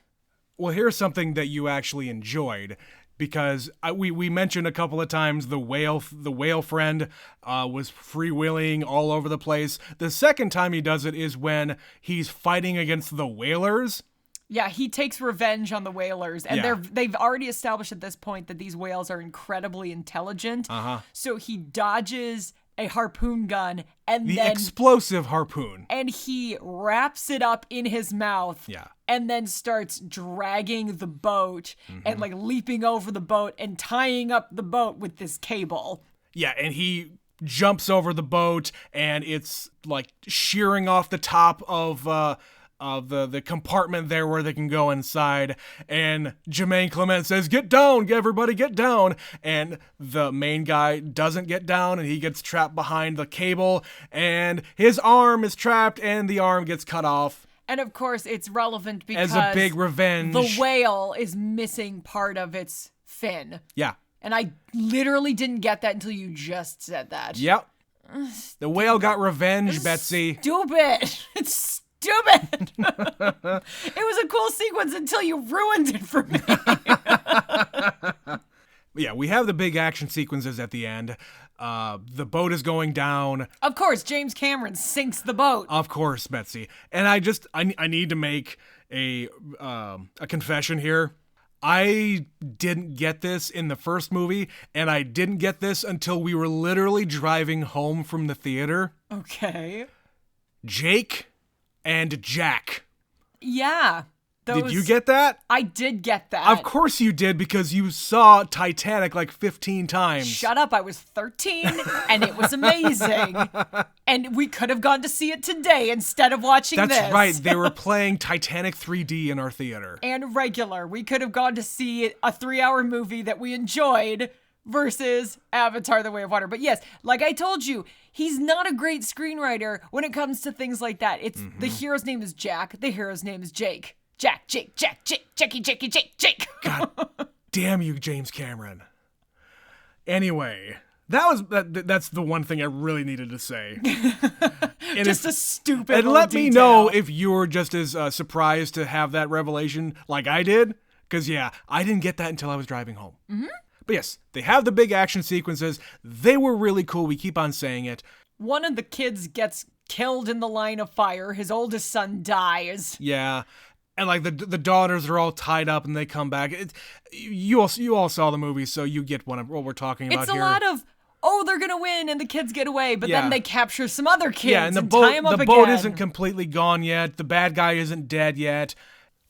Well, here's something that you actually enjoyed. Because we mentioned a couple of times the whale friend was freewheeling all over the place. The second time he does it is when he's fighting against the whalers. Yeah, he takes revenge on the whalers, and they've already established at this point that these whales are incredibly intelligent. So he dodges a harpoon gun and the explosive harpoon, and he wraps it up in his mouth. Yeah. And then starts dragging the boat and like leaping over the boat and tying up the boat with this cable. Yeah, and he jumps over the boat and it's like shearing off the top of the compartment there where they can go inside. And Jermaine Clement says, "Get down, everybody, get down." And the main guy doesn't get down and he gets trapped behind the cable and his arm is trapped and the arm gets cut off. And of course, it's relevant because as a big revenge, the whale is missing part of its fin. Yeah. And I literally didn't get that until you just said that. Yep. The whale got revenge, Betsy. Stupid. It's stupid. It was a cool sequence until you ruined it for me. Yeah, we have the big action sequences at the end. The boat is going down. Of course, James Cameron sinks the boat. Of course, Betsy. And I need to make a confession here. I didn't get this in the first movie, and I didn't get this until we were literally driving home from the theater. Okay. Jake and Jack. Yeah. Did you get that? I did get that. Of course you did, because you saw Titanic like 15 times. Shut up. I was 13, and it was amazing. And we could have gone to see it today instead of watching this. That's right. They were playing Titanic 3D in our theater. And regular. We could have gone to see a 3-hour movie that we enjoyed versus Avatar: The Way of Water. But yes, like I told you, he's not a great screenwriter when it comes to things like that. It's the hero's name is Jack. The hero's name is Jake. Jack, Jake, Jake. God damn you, James Cameron. Anyway, that's the one thing I really needed to say. And just a stupid and let me know if you were just as surprised to have that revelation like I did. Because, yeah, I didn't get that until I was driving home. But yes, they have the big action sequences. They were really cool. We keep on saying it. One of the kids gets killed in the line of fire. His oldest son dies. Yeah. And like the daughters are all tied up and they come back. You all saw the movie, so you get what we're talking about here. It's a lot of, they're going to win and the kids get away, but then they capture some other kids and tie them up again. The boat isn't completely gone yet. The bad guy isn't dead yet.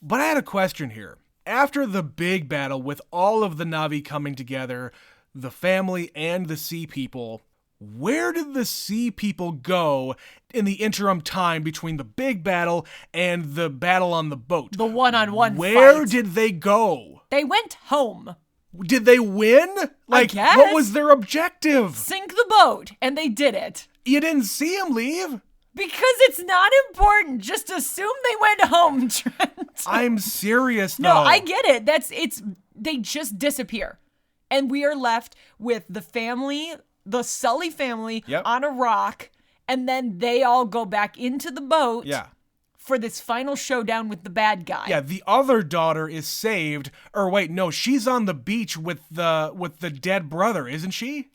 But I had a question here. After the big battle with all of the Na'vi coming together, the family and the sea people, where did the sea people go in the interim time between the big battle and the battle on the boat? The one-on-one Where fight. did they go? They went home. Did they win? I guess. What was their objective? Sink the boat, and they did it. You didn't see them leave? Because it's not important. Just assume they went home, Trent. I'm serious, though. No, I get it. They just disappear. And we are left with the family, the Sully family, on a rock, and then they all go back into the boat, for this final showdown with the bad guy. Yeah, the other daughter is saved. Or wait, no, she's on the beach with the dead brother, isn't she?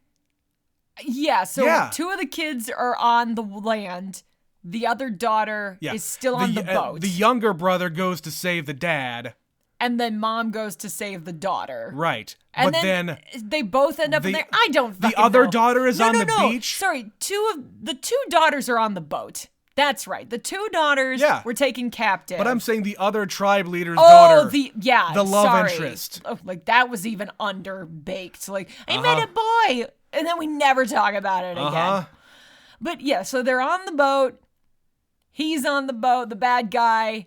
Yeah, so 2 of the kids are on the land. The other daughter is still on the boat. The younger brother goes to save the dad. And then mom goes to save the daughter. Right. And but then they both end up in there. I don't fucking The other know. daughter is on the beach? Sorry, the two daughters are on the boat. That's right. The 2 daughters were taken captive. But I'm saying the other tribe leader's daughter. The love interest. Oh, like, that was even underbaked. Like, I met a boy. And then we never talk about it again. But yeah, so they're on the boat. He's on the boat, the bad guy.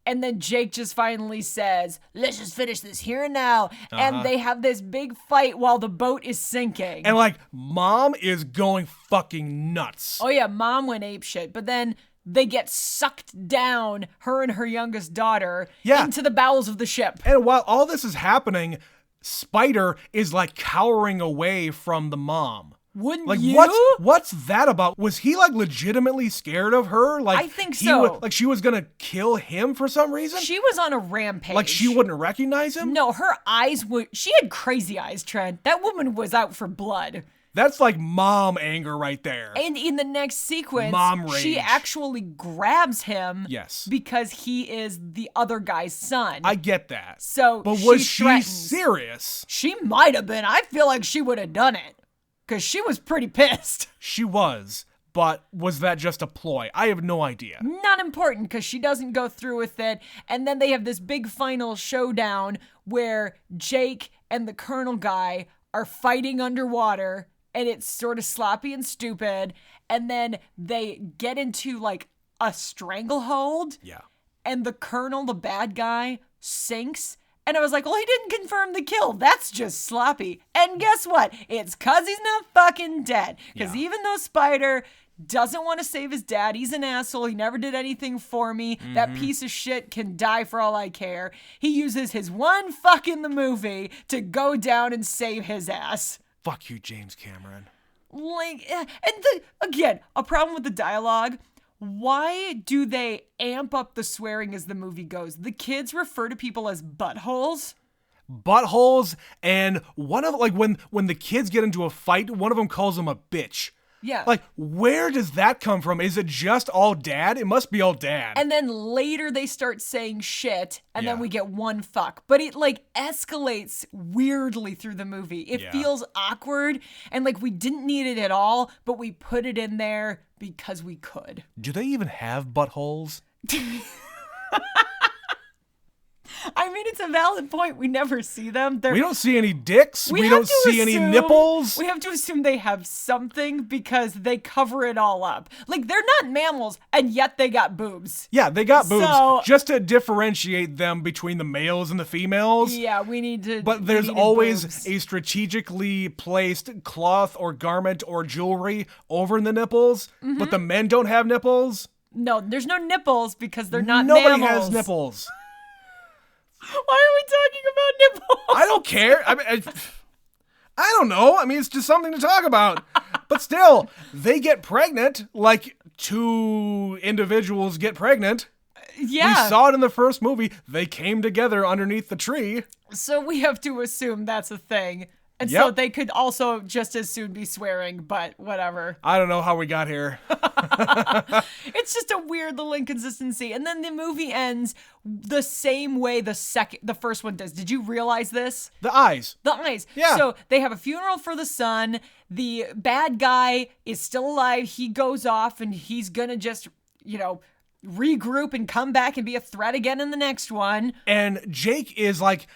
And then Jake just finally says, let's just finish this here and now. And they have this big fight while the boat is sinking. And like, mom is going fucking nuts. Oh yeah, mom went apeshit. But then they get sucked down, her and her youngest daughter, into the bowels of the ship. And while all this is happening, Spider is like cowering away from the mom. Wouldn't you? What's that about? Was he like legitimately scared of her? Like, I think so. Like she was gonna kill him for some reason? She was on a rampage. Like she wouldn't recognize him? No, her eyes would. She had crazy eyes, Trent. That woman was out for blood. That's like mom anger right there. And in the next sequence, mom rage. She actually grabs him. Yes. Because he is the other guy's son. I get that. So, but was she serious? She might have been. I feel like she would have done it. Because she was pretty pissed. She was. But was that just a ploy? I have no idea. Not important, because she doesn't go through with it. And then they have this big final showdown where Jake and the Colonel guy are fighting underwater. And it's sort of sloppy and stupid. And then they get into like a stranglehold. Yeah. And the Colonel, the bad guy, sinks. And I was like, well, he didn't confirm the kill. That's just sloppy. And guess what? It's because he's not fucking dead. Because even though Spider doesn't want to save his dad, he's an asshole. He never did anything for me. That piece of shit can die for all I care. He uses his one fuck in the movie to go down and save his ass. Fuck you, James Cameron. Like, and again, a problem with the dialogue. Why do they amp up the swearing as the movie goes? The kids refer to people as buttholes. Buttholes, and one of like when the kids get into a fight, one of them calls them a bitch. Yeah. Like, where does that come from? Is it just all dad? It must be all dad. And then later they start saying shit, and then we get one fuck. But it like escalates weirdly through the movie. It feels awkward, and like we didn't need it at all, but we put it in there because we could. Do they even have buttholes? I mean, it's a valid point. We never see them. We don't see any dicks. We don't see any nipples. We have to assume they have something because they cover it all up. Like, they're not mammals, and yet they got boobs. Yeah, they got boobs. Just to differentiate them between the males and the females. Yeah, we need to. But there's always a strategically placed cloth or garment or jewelry over the nipples. But the men don't have nipples. No, there's no nipples because they're not Nobody mammals. has nipples. Why are we talking about nipples? I don't care. I mean, I don't know. I mean, it's just something to talk about. But still, they get pregnant like 2 individuals get pregnant. Yeah. We saw it in the first movie. They came together underneath the tree. So we have to assume that's a thing. And so they could also just as soon be swearing, but whatever. I don't know how we got here. It's just a weird little inconsistency. And then the movie ends the same way the first one does. Did you realize this? The eyes. The eyes. Yeah. So they have a funeral for the son. The bad guy is still alive. He goes off and he's gonna just, regroup and come back and be a threat again in the next one. And Jake is like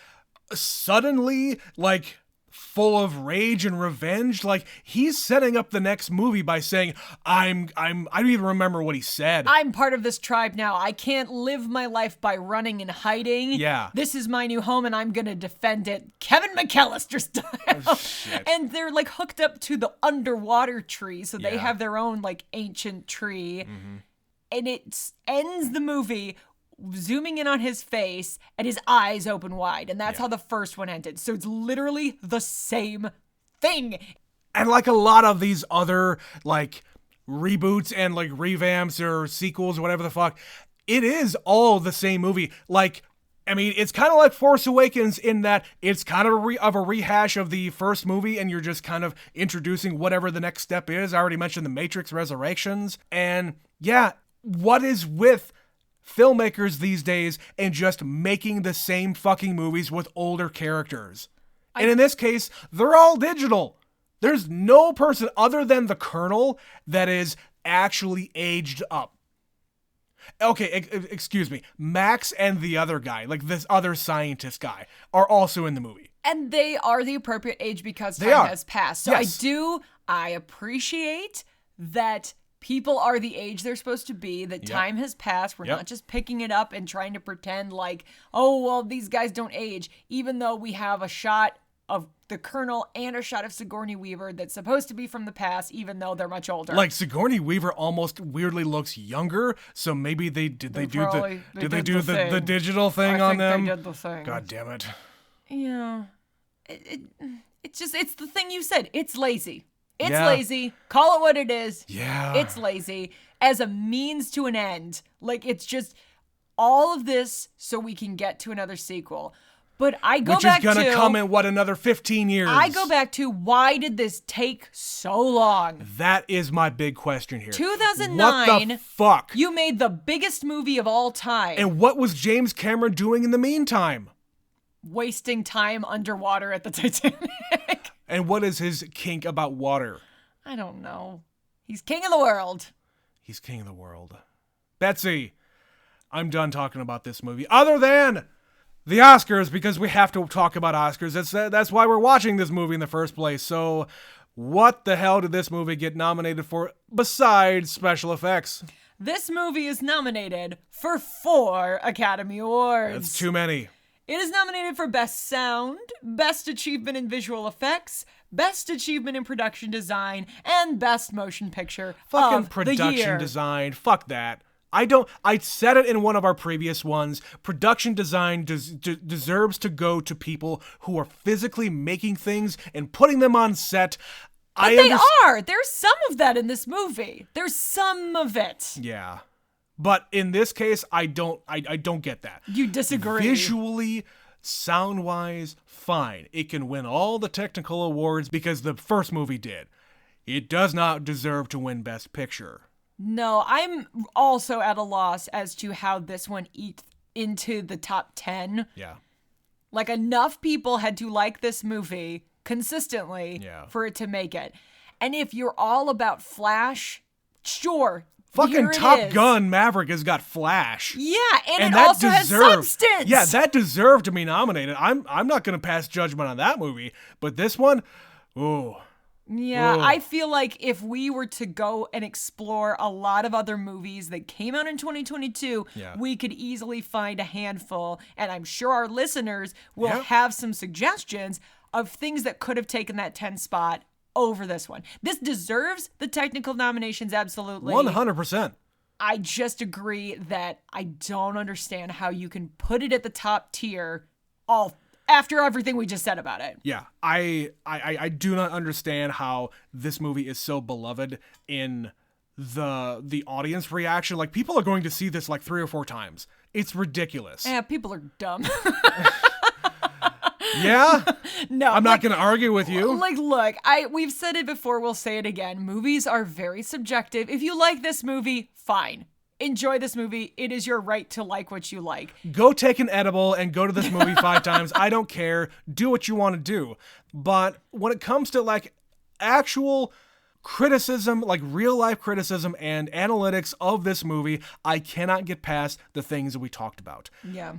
suddenly like full of rage and revenge. Like, he's setting up the next movie by saying, I don't even remember what he said. I'm part of this tribe now. I can't live my life by running and hiding. Yeah. This is my new home and I'm going to defend it. Kevin McAllister style. Oh, shit. And they're like hooked up to the underwater tree. So they have their own like ancient tree. Mm-hmm. And it ends the movie zooming in on his face and his eyes open wide. And that's how the first one ended. So it's literally the same thing. And like a lot of these other like reboots and like revamps or sequels or whatever the fuck, it is all the same movie. Like, I mean, it's kind of like Force Awakens in that it's kind of a rehash of the first movie, and you're just kind of introducing whatever the next step is. I already mentioned the Matrix Resurrections. And yeah, what is with filmmakers these days and just making the same fucking movies with older characters? And in this case, they're all digital. There's no person other than the Colonel that is actually aged up. Okay, excuse me. Max and the other guy, like this other scientist guy, are also in the movie. And they are the appropriate age because time has passed. So yes. I appreciate that people are the age they're supposed to be, that time has passed. We're not just picking it up and trying to pretend like, oh, well, these guys don't age, even though we have a shot of the Colonel and a shot of Sigourney Weaver that's supposed to be from the past, even though they're much older. Like Sigourney Weaver almost weirdly looks younger, so maybe they do the digital thing on them. They did the thing. God damn it. Yeah, it's the thing you said. It's lazy. It's lazy. Call it what it is. Yeah, it's lazy as a means to an end. Like, it's just all of this so we can get to another sequel. But I go back to... Which is going to come in, another 15 years? I go back to, why did this take so long? That is my big question here. 2009. What the fuck? You made the biggest movie of all time. And what was James Cameron doing in the meantime? Wasting time underwater at the Titanic. And what is his kink about water? I don't know. He's king of the world. He's king of the world. Betsy, I'm done talking about this movie. Other than... the Oscars, because we have to talk about Oscars. That's why we're watching this movie in the first place. So what the hell did this movie get nominated for besides special effects? This movie is nominated for 4 Academy Awards. That's too many. It is nominated for Best Sound, Best Achievement in Visual Effects, Best Achievement in Production Design, and Best Motion Picture Fucking of the production year. design. Fuck that. I said it in one of our previous ones. Production design deserves to go to people who are physically making things and putting them on set. But they are. There's some of that in this movie. There's some of it. Yeah. But in this case, I don't get that. You disagree. Visually, sound-wise, fine. It can win all the technical awards because the first movie did. It does not deserve to win Best Picture. No, I'm also at a loss as to how this one eats into the top 10. Yeah. Like, enough people had to like this movie consistently for it to make it. And if you're all about Flash, sure. Fucking Top Gun Maverick has got Flash. Yeah, and it also has substance. Yeah, that deserved to be nominated. I'm not going to pass judgment on that movie, but this one, ooh. Yeah, I feel like if we were to go and explore a lot of other movies that came out in 2022, we could easily find a handful, and I'm sure our listeners will have some suggestions of things that could have taken that 10 spot over this one. This deserves the technical nominations, absolutely. 100%. I just agree that I don't understand how you can put it at the top tier after everything we just said about it. Yeah, I do not understand how this movie is so beloved in the audience reaction. Like, people are going to see this like 3 or 4 times. It's ridiculous. Yeah, people are dumb. Yeah? No. I'm not going to argue with you. Like, look, we've said it before, we'll say it again. Movies are very subjective. If you like this movie, fine. Enjoy this movie. It is your right to like what you like. Go take an edible and go to this movie 5 times. I don't care. Do what you want to do. But when it comes to like actual criticism, like real life criticism and analytics of this movie, I cannot get past the things that we talked about. Yeah.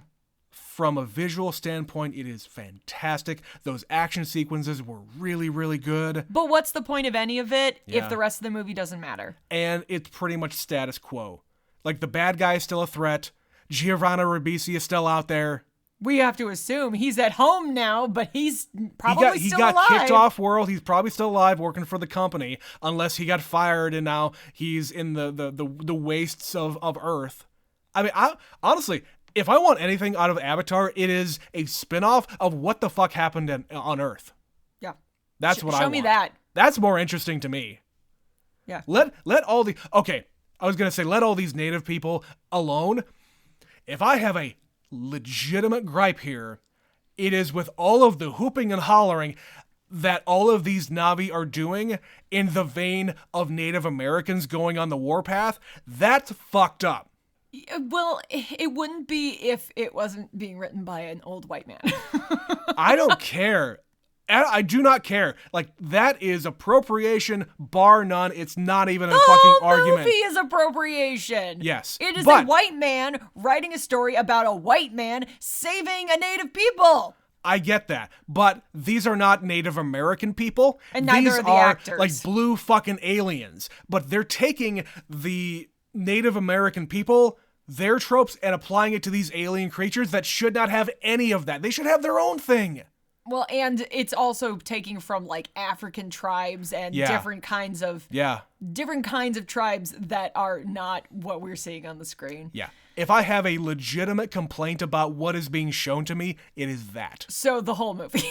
From a visual standpoint, it is fantastic. Those action sequences were really, really good. But what's the point of any of it if the rest of the movie doesn't matter? And it's pretty much status quo. Like, the bad guy is still a threat. Giovanni Ribisi is still out there. We have to assume he's at home now, but he's probably still alive. He got kicked off world. He's probably still alive working for the company, unless he got fired and now he's in the wastes of Earth. I mean, honestly, if I want anything out of Avatar, it is a spinoff of what the fuck happened on Earth. Yeah. That's what I want. Show me that. That's more interesting to me. Yeah. Let all the... Okay, I was going to say, let all these native people alone. if I have a legitimate gripe here, it is with all of the hooping and hollering that all of these Na'vi are doing in the vein of Native Americans going on the warpath. That's fucked up. Well, it wouldn't be if it wasn't being written by an old white man. I don't care. I do not care. Like, that is appropriation, bar none. It's not even a fucking argument. The movie is appropriation. Yes. It is a white man writing a story about a white man saving a native people. I get that, but these are not Native American people. And neither are the actors. Like blue fucking aliens. But they're taking the Native American people, their tropes, and applying it to these alien creatures that should not have any of that. They should have their own thing. Well, and it's also taking from like African tribes and different kinds of tribes that are not what we're seeing on the screen. Yeah. If I have a legitimate complaint about what is being shown to me, it is that. So the whole movie.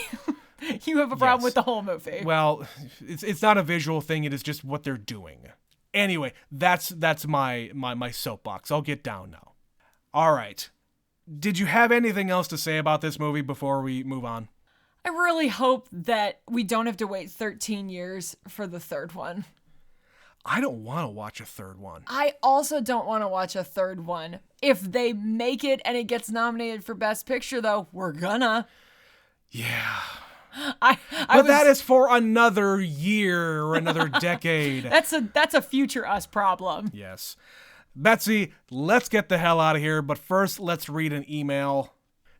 You have a problem with the whole movie. Well, it's not a visual thing. It is just what they're doing. Anyway, that's my soapbox. I'll get down now. All right. Did you have anything else to say about this movie before we move on? I really hope that we don't have to wait 13 years for the third one. I don't want to watch a third one. I also don't want to watch a third one. If they make it and it gets nominated for Best Picture, though, we're gonna. Yeah. But that is for another year or another decade. That's a future us problem. Yes. Betsy, let's get the hell out of here. But first, let's read an email.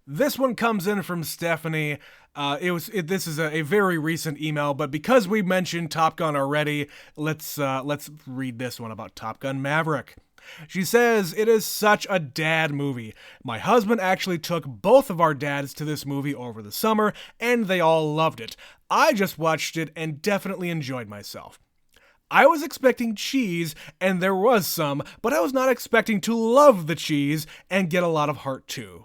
This one comes in from Stephanie. This is a very recent email, but because we mentioned Top Gun already, let's read this one about Top Gun Maverick. She says, it is such a dad movie. My husband actually took both of our dads to this movie over the summer, and they all loved it. I just watched it and definitely enjoyed myself. I was expecting cheese, and there was some, but I was not expecting to love the cheese and get a lot of heart too.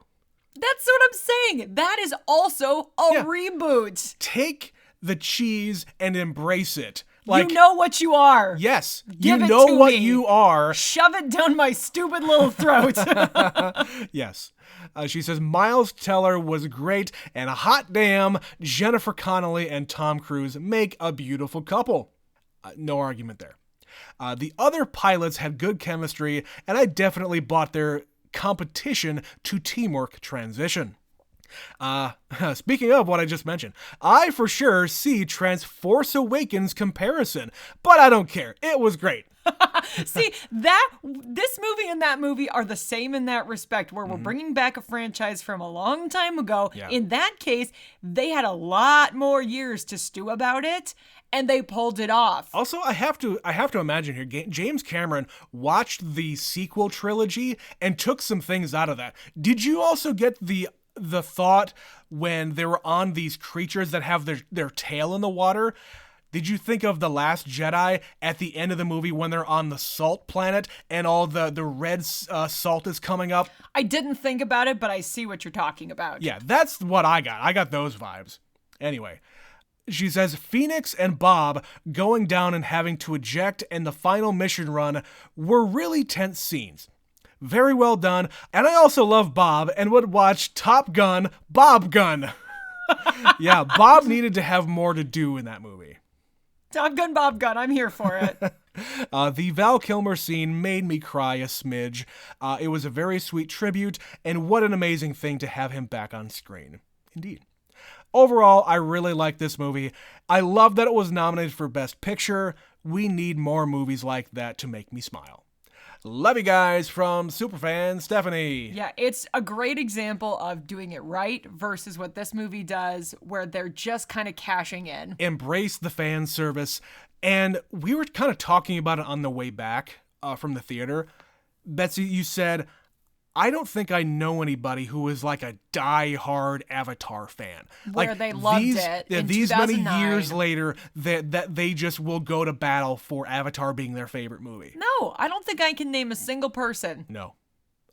That's what I'm saying. That is also a reboot. Take the cheese and embrace it. Like, you know what you are. Yes. Give you it know to what me. you are. Shove it down my stupid little throat. Yes. She says, Miles Teller was great, and a hot damn, Jennifer Connelly and Tom Cruise make a beautiful couple. No argument there. The other pilots had good chemistry, and I definitely bought their competition to teamwork transition. Speaking of what I just mentioned, I for sure see Force Awakens comparison, but I don't care. It was great. See, this movie and that movie are the same in that respect, where we're bringing back a franchise from a long time ago. Yeah. In that case, they had a lot more years to stew about it, and they pulled it off. Also, I have to imagine here, James Cameron watched the sequel trilogy and took some things out of that. Did you also get the thought when they were on these creatures that have their tail in the water? Did you think of The Last Jedi at the end of the movie when they're on the salt planet and all the red salt is coming up? I didn't think about it, but I see what you're talking about. Yeah, that's what I got. I got those vibes. Anyway, she says, Phoenix and Bob going down and having to eject and the final mission run were really tense scenes. Very well done, and I also love Bob and would watch Top Gun, Bob Gun. Yeah, Bob needed to have more to do in that movie. Top Gun, Bob Gun, I'm here for it. The Val Kilmer scene made me cry a smidge. It was a very sweet tribute, and what an amazing thing to have him back on screen. Indeed. Overall, I really like this movie. I love that it was nominated for Best Picture. We need more movies like that to make me smile. Love you guys, from Superfan Stephanie. Yeah, it's a great example of doing it right versus what this movie does, where they're just kind of cashing in. Embrace the fan service. And we were kind of talking about it on the way back from the theater. Betsy, you said, I don't think I know anybody who is like a die-hard Avatar fan. Where like they loved it in these 2009. many years later, that they just will go to battle for Avatar being their favorite movie. No, I don't think I can name a single person. No.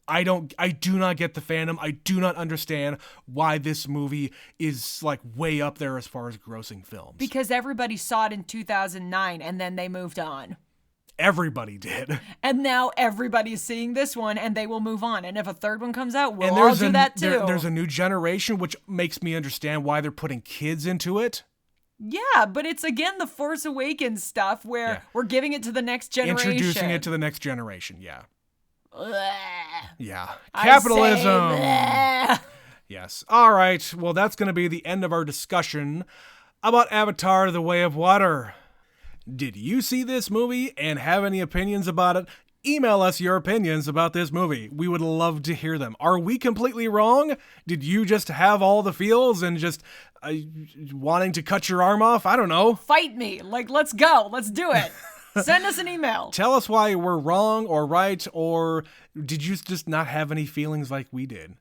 I do not get the fandom. I do not understand why this movie is like way up there as far as grossing films. Because everybody saw it in 2009 and then they moved on. Everybody did. And now everybody's seeing this one, and they will move on. And if a third one comes out, we'll all do that too. There's a new generation, which makes me understand why they're putting kids into it. Yeah, but it's, again, the Force Awakens stuff where we're giving it to the next generation. Introducing it to the next generation, yeah. Blech. Yeah. Capitalism. I say Yes. All right. Well, that's going to be the end of our discussion about Avatar: The Way of Water. Did you see this movie and have any opinions about it? Email us your opinions about this movie. We would love to hear them. Are we completely wrong? Did you just have all the feels and just wanting to cut your arm off? I don't know. Fight me. Like, let's go. Let's do it. Send us an email. Tell us why we're wrong or right, or did you just not have any feelings like we did?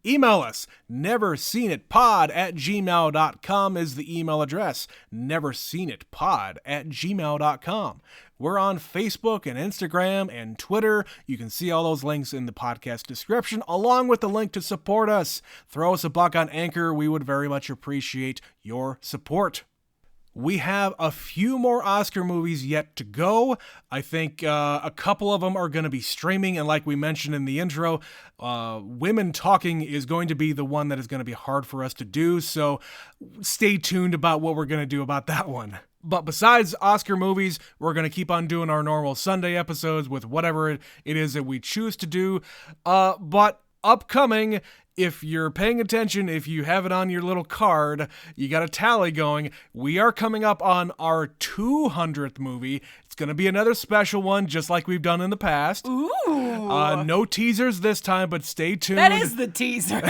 Email us. neverseenitpod@gmail.com is the email address. neverseenitpod@gmail.com. We're on Facebook and Instagram and Twitter. You can see all those links in the podcast description, along with the link to support us. Throw us a buck on Anchor. We would very much appreciate your support. We have a few more Oscar movies yet to go. I think a couple of them are going to be streaming, and like we mentioned in the intro, Women Talking is going to be the one that is going to be hard for us to do, so stay tuned about what we're going to do about that one. But besides Oscar movies, we're going to keep on doing our normal Sunday episodes with whatever it is that we choose to do. But upcoming, if you're paying attention, if you have it on your little card, you got a tally going. We are coming up on our 200th movie. It's going to be another special one, just like we've done in the past. Ooh. No teasers this time, but stay tuned. That is the teaser.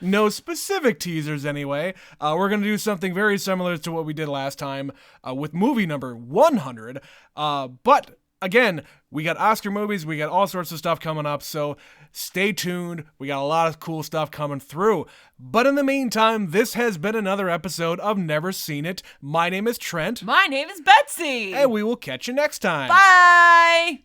No specific teasers, anyway. We're going to do something very similar to what we did last time with movie number 100. But again, we got Oscar movies, we got all sorts of stuff coming up, so stay tuned. We got a lot of cool stuff coming through. But in the meantime, this has been another episode of Never Seen It. My name is Trent. My name is Betsy. And we will catch you next time. Bye.